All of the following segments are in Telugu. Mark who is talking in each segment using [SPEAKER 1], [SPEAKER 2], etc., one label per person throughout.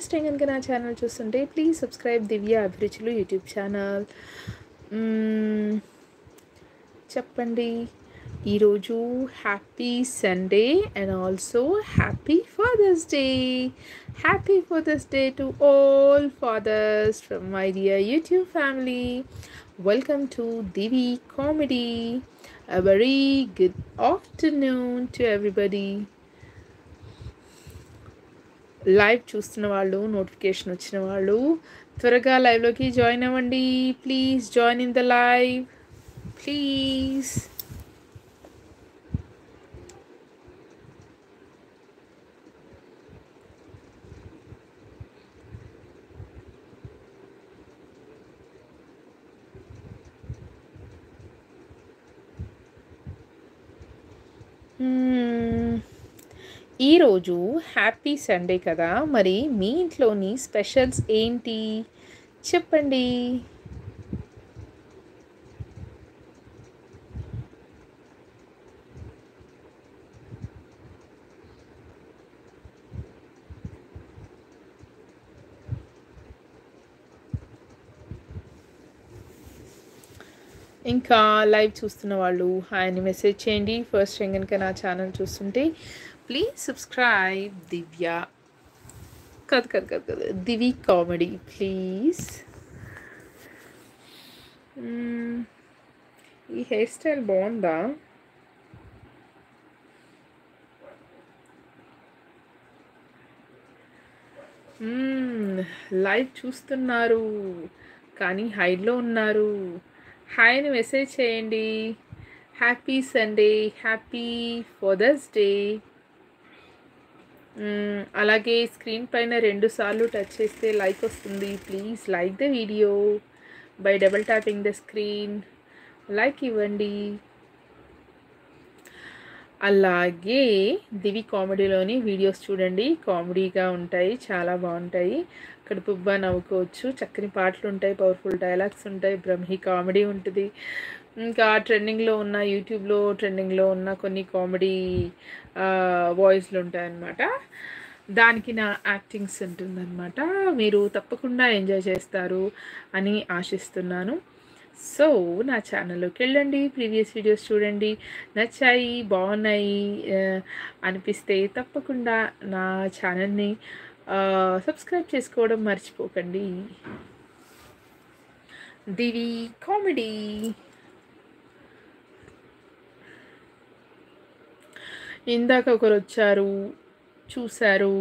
[SPEAKER 1] ఫస్ట్ టైం కనుక నా ఛానల్ చూస్తుంటే ప్లీజ్ సబ్స్క్రైబ్ దివ్య అభిరుచులు యూట్యూబ్ ఛానల్. చెప్పండి, ఈరోజు happy Sunday and also happy father's day. Happy father's day to all fathers from my dear YouTube family. Welcome to Divi Comedy. A very good afternoon to everybody. Live చూస్తున్న వాళ్ళు, నోటిఫికేషన్ వచ్చిన వాళ్ళు త్వరగా లైవ్లోకి జాయిన్ అవ్వండి. Please join in the live please. ఈరోజు హ్యాపీ సండే కదా, మరి మీ ఇంట్లోని స్పెషల్స్ ఏంటి చెప్పండి. ఇంకా లైవ్ చూస్తున్న వాళ్ళు హాయ్ అని మెసేజ్ చేయండి. ఫస్ట్ టైం కనుక నా ఛానల్ చూస్తుంటే ప్లీజ్ సబ్స్క్రైబ్ దివ్య కదా దివి కామెడీ ప్లీజ్. ఈ హెయిర్ స్టైల్ బాగుందా? లైవ్ చూస్తున్నారు కానీ హైడ్లో ఉన్నారు. హాయ్ అని మెసేజ్ చేయండి. Happy Sunday, happy father's day. అలాగే స్క్రీన్ పైన 2 సార్లు టచ్ చేస్తే లైక్ వస్తుంది. Please like the video by double tapping the screen. Like ఇవ్వండి. అలాగే దివి కామెడీలోని వీడియోస్ చూడండి, కామెడీగా ఉంటాయి, చాలా బాగుంటాయి. కడుపుబ్బా నవ్వుకోవచ్చు. చక్కని పాటలు ఉంటాయి, పవర్ఫుల్ డైలాగ్స్ ఉంటాయి, బ్రహ్మి కామెడీ ఉంటుంది. ఇంకా ట్రెండింగ్లో ఉన్న, యూట్యూబ్లో ట్రెండింగ్లో ఉన్న కొన్ని కామెడీ వాయిస్లు ఉంటాయన్నమాట. దానికి నా యాక్టింగ్స్ ఉంటుందన్నమాట. మీరు తప్పకుండా ఎంజాయ్ చేస్తారు అని ఆశిస్తున్నాను. సో నా ఛానల్లోకి వెళ్ళండి, ప్రీవియస్ వీడియోస్ చూడండి, నచ్చాయి, బాగున్నాయి అనిపిస్తే తప్పకుండా నా ఛానల్ని సబ్స్క్రైబ్ చేసుకోవడం మర్చిపోకండి. దివి కామెడీ. ఇందాక ఒకరు వచ్చారు, చూశారు,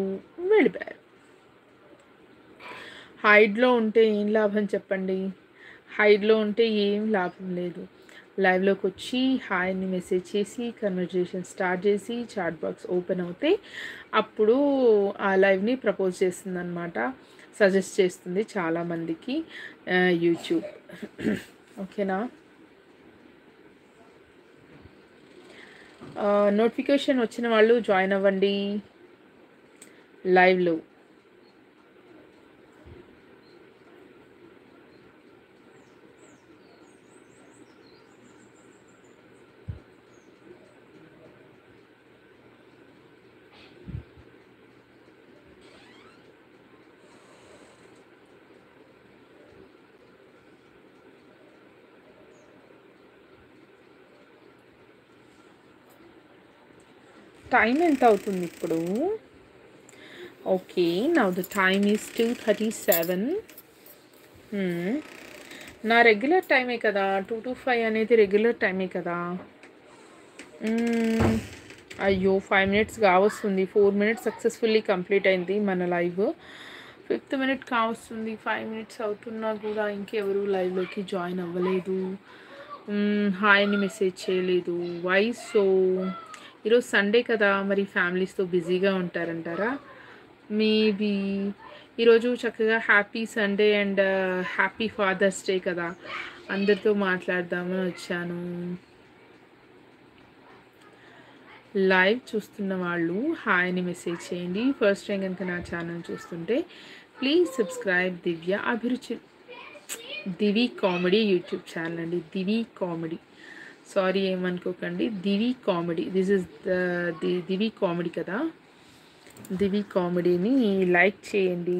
[SPEAKER 1] వెళ్ళిపోయారు. హైడ్లో ఉంటే ఏం లాభం చెప్పండి? హైడ్లో ఉంటే ఏం లాభం లేదు. లైవ్లోకి వచ్చి హాయ్ని మెసేజ్ చేసి కన్వర్జేషన్ స్టార్ట్ చేసి చాట్ బాక్స్ ఓపెన్ అవుతే అప్పుడు ఆ లైవ్ని ప్రపోజ్ చేస్తుంది అన్నమాట, సజెస్ట్ చేస్తుంది చాలామందికి యూట్యూబ్. ఓకేనా? నోటిఫికేషన్ వచ్చిన వాళ్ళు జాయిన్ అవ్వండి లైవ్లో. టైం ఎంత అవుతుంది ఇప్పుడు? Okay, now the time is 2:37. నా రెగ్యులర్ టైమే కదా, 2 to 5 అనేది రెగ్యులర్ టైమే కదా. అయ్యో 5 minutes కావస్తుంది. 4 minutes సక్సెస్ఫుల్లీ కంప్లీట్ అయింది మన లైవ్. 5th minute కావస్తుంది. 5 minutes అవుతున్నా కూడా ఇంకెవరు లైవ్లోకి జాయిన్ అవ్వలేదు, హాయ్ని మెసేజ్ చేయలేదు. Why so? ఈరోజు సండే కదా, మరి ఫ్యామిలీస్తో బిజీగా ఉంటారంటారా? మేబీ ఈరోజు చక్కగా happy Sunday and happy father's day కదా, అందరితో మాట్లాడదామని వచ్చాను. లైవ్ చూస్తున్న వాళ్ళు హాయ్ని మెసేజ్ చేయండి. ఫస్ట్ టైం కనుక నా ఛానల్ చూస్తుంటే ప్లీజ్ సబ్స్క్రైబ్ దివ్య అభిరుచి దివి కామెడీ యూట్యూబ్ ఛానల్ అండి. దివి కామెడీ, సారీ ఏమనుకోకండి, Divi comedy. This is Divi comedy కదా. దివి కామెడీని లైక్ చేయండి.